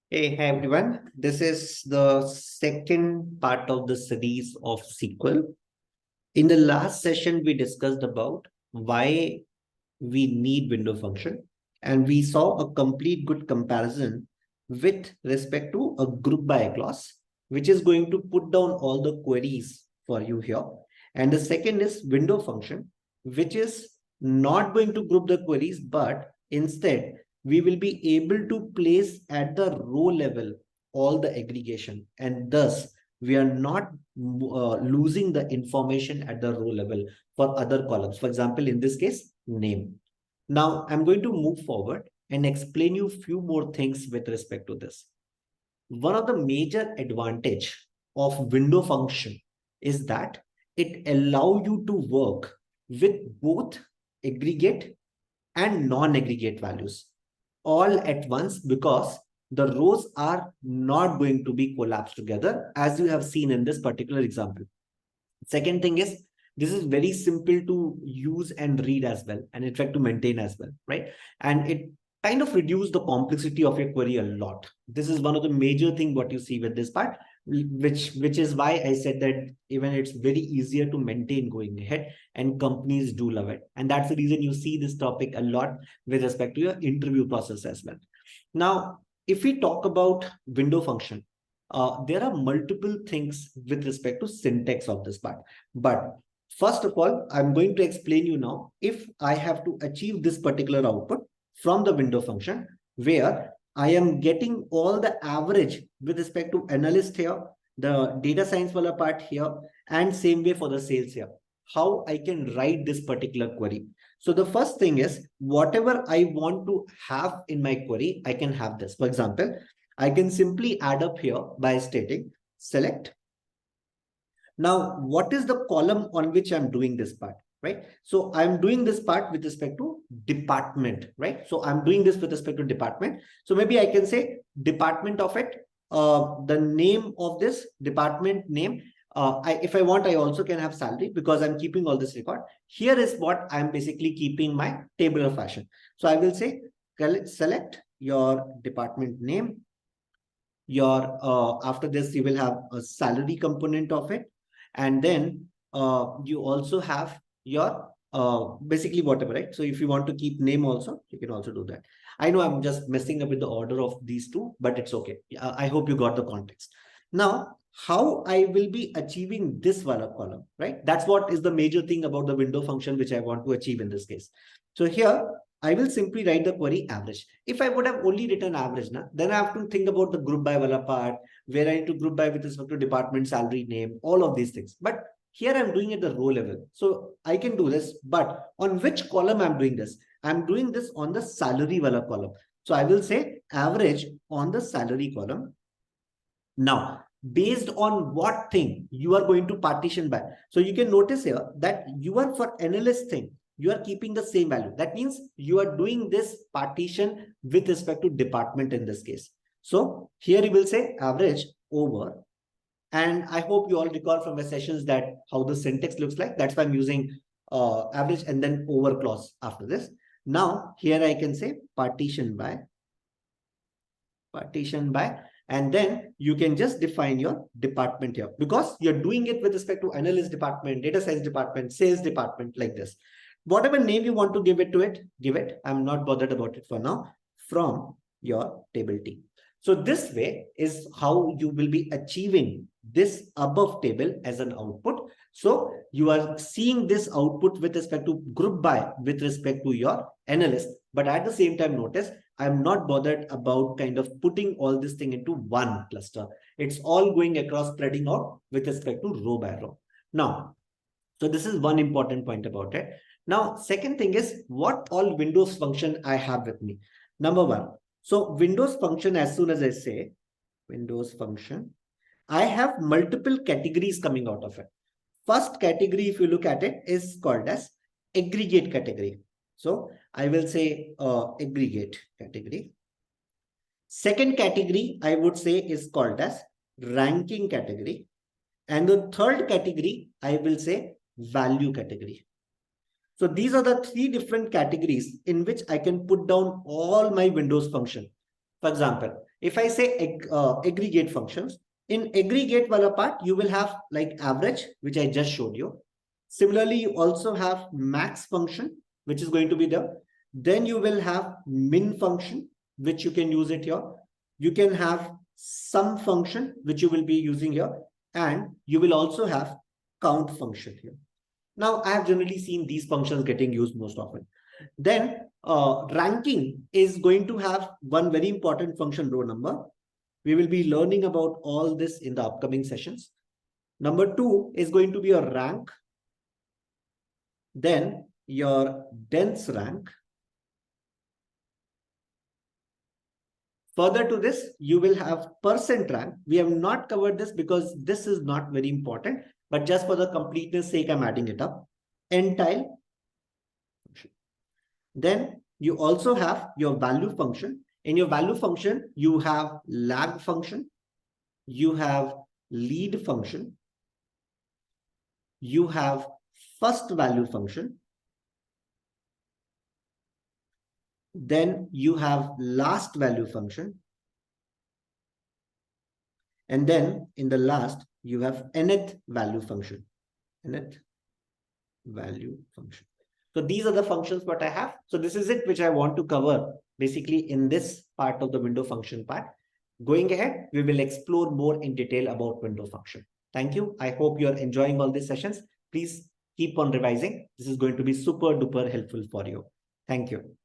Hey, hi everyone. This is the second part of the series of SQL. In the last session, we discussed about why we need window function, and we saw a complete good comparison with respect to a group by clause, which is going to put down all the queries for you here. And the second is window function, which is not going to group the queries, but instead we will be able to place at the row level all the aggregation, and thus we are not losing the information at the row level for other columns. For example, in this case, name. Now, I'm going to move forward and explain you a few more things with respect to this. One of the major advantage of window function is that it allow you to work with both aggregate and non-aggregate values all at once, because the rows are not going to be collapsed together, as you have seen in this particular example. Second thing is, this is very simple to use and read as well, and in fact to maintain as well, right? And it kind of reduce the complexity of your query a lot. This is one of the major thing what you see with this part, which is why I said that even it's very easier to maintain going ahead, and companies do love it. And that's the reason you see this topic a lot with respect to your interview process as well. Now, if we talk about window function, there are multiple things with respect to syntax of this part. But first of all, I'm going to explain you now if I have to achieve this particular output from the window function, where I am getting all the average with respect to analyst here, the data science wala part here, and same way for the sales here. How I can write this particular query. So the first thing is, whatever I want to have in my query, I can have this. For example, I can simply add up here by stating select. Now, what is the column on which I'm doing this part, right? So I'm doing this part with respect to department, right? So I'm doing this with respect to department. So maybe I can say department of it, the name of this department name. If I want, I also can have salary because I'm keeping all this record. Here is what I'm basically keeping my table of fashion. So I will say, select your department name. Your after this, you will have a salary component of it, and then you also have your basically whatever, right? So if you want to keep name also, you can also do that. I know I'm just messing up with the order of these two, but it's okay. I hope you got the context. Now, how I will be achieving this wala column, right? That's what is the major thing about the window function which I want to achieve in this case. So here I will simply write the query average. If I would have only written average, then I have to think about the group by wala part, where I need to group by with respect to department, salary, name, all of these things. But here I'm doing it at the row level. So I can do this, but on which column I'm doing this? I'm doing this on the salary wala column. So I will say average on the salary column. Now, based on what thing you are going to partition by. So you can notice here that you are for analyst thing, you are keeping the same value. That means you are doing this partition with respect to department in this case. So here you will say average over. And I hope you all recall from my sessions that how the syntax looks like. That's why I'm using average and then over clause after this. Now, here I can say partition by, and then you can just define your department here, because you're doing it with respect to analyst department, data science department, sales department, like this. Whatever name you want to give it to it, give it. I'm not bothered about it for now, from your table T. So this way is how you will be achieving this above table as an output. So you are seeing this output with respect to group by with respect to your analyst, but at the same time, notice I'm not bothered about kind of putting all this thing into one cluster. It's all going across, spreading out with respect to row by row. Now, so this is one important point about it. Now, second thing is what all Windows function I have with me. Number one, so Windows function, as soon as I say Windows function, I have multiple categories coming out of it. First category, if you look at it, is called as aggregate category. So I will say aggregate category. Second category, I would say, is called as ranking category. And the third category, I will say value category. So these are the three different categories in which I can put down all my Windows function. For example, if I say aggregate functions, in aggregate wala part, you will have like average, which I just showed you. Similarly, you also have max function, which is going to be there. Then you will have min function, which you can use it here. You can have sum function, which you will be using here. And you will also have count function here. Now, I have generally seen these functions getting used most often. Then ranking is going to have one very important function, row number. We will be learning about all this in the upcoming sessions. Number two is going to be your rank. Then your dense rank. Further to this, you will have percent rank. We have not covered this because this is not very important, but just for the completeness sake, I'm adding it up. Entile. Then you also have your value function. In your value function, you have lag function, you have lead function, you have first value function, then you have last value function, and then in the last, you have nth value function. Nth value function. So these are the functions what I have. So this is it which I want to cover basically in this part of the window function part. Going ahead, we will explore more in detail about window function. Thank you. I hope you are enjoying all these sessions. Please keep on revising. This is going to be super duper helpful for you. Thank you.